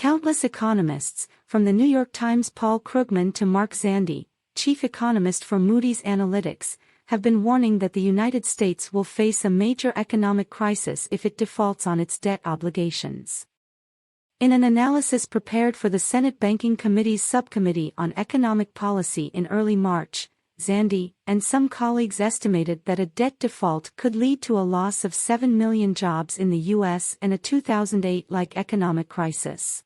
Countless economists, from the New York Times Paul Krugman to Mark Zandi, chief economist for Moody's Analytics, have been warning that the United States will face a major economic crisis if it defaults on its debt obligations. In an analysis prepared for the Senate Banking Committee's Subcommittee on Economic Policy in early March, Zandi and some colleagues estimated that a debt default could lead to a loss of 7 million jobs in the U.S. and a 2008-like economic crisis.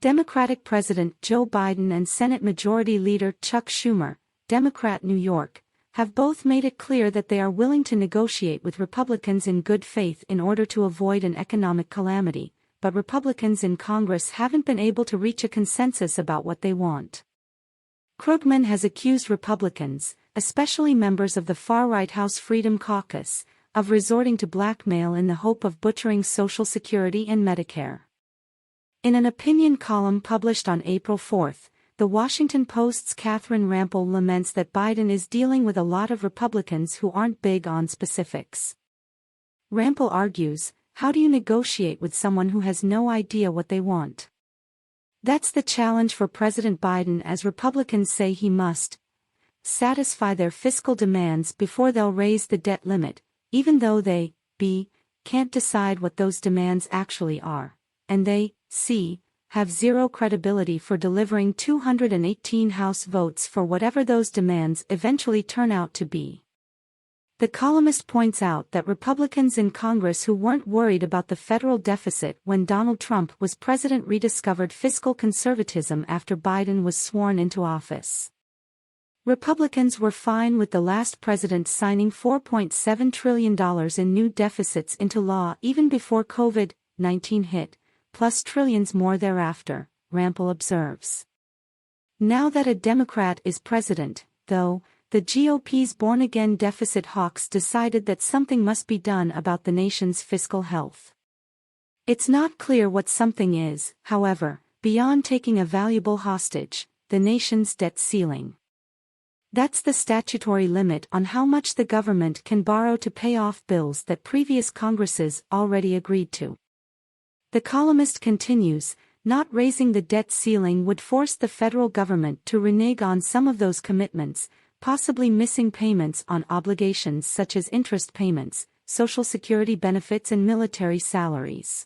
Democratic President Joe Biden and Senate Majority Leader Chuck Schumer, Democrat New York, have both made it clear that they are willing to negotiate with Republicans in good faith in order to avoid an economic calamity, but Republicans in Congress haven't been able to reach a consensus about what they want. Krugman has accused Republicans, especially members of the far-right House Freedom Caucus, of resorting to blackmail in the hope of butchering Social Security and Medicare. In an opinion column published on April 4, The Washington Post's Catherine Rampell laments that Biden is dealing with a lot of Republicans who aren't big on specifics. Rampell argues, how do you negotiate with someone who has no idea what they want? That's the challenge for President Biden, as Republicans say he must satisfy their fiscal demands before they'll raise the debt limit, even though they, b, can't decide what those demands actually are, and they, c, have zero credibility for delivering 218 House votes for whatever those demands eventually turn out to be. The columnist points out that Republicans in Congress who weren't worried about the federal deficit when Donald Trump was president rediscovered fiscal conservatism after Biden was sworn into office. Republicans were fine with the last president signing $4.7 trillion in new deficits into law even before COVID-19 hit, plus trillions more thereafter, Rampell observes. Now that a Democrat is president, though, the GOP's born-again deficit hawks decided that something must be done about the nation's fiscal health. It's not clear what something is, however, beyond taking a valuable hostage, the nation's debt ceiling. That's the statutory limit on how much the government can borrow to pay off bills that previous Congresses already agreed to. The columnist continues, not raising the debt ceiling would force the federal government to renege on some of those commitments, possibly missing payments on obligations such as interest payments, Social Security benefits and military salaries.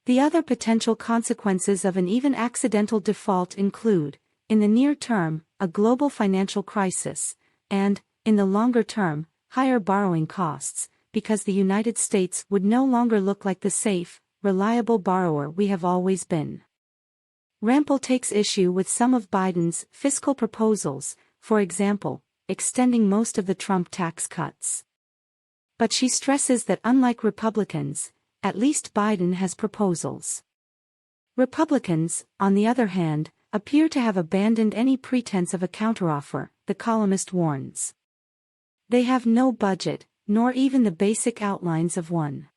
The other potential consequences of an even accidental default include, in the near term, a global financial crisis, and, in the longer term, higher borrowing costs, because the United States would no longer look like the safe, reliable borrower we have always been. Rampell takes issue with some of Biden's fiscal proposals, for example, extending most of the Trump tax cuts. But she stresses that unlike Republicans, at least Biden has proposals. Republicans, on the other hand, appear to have abandoned any pretense of a counteroffer, the columnist warns. They have no budget, nor even the basic outlines of one.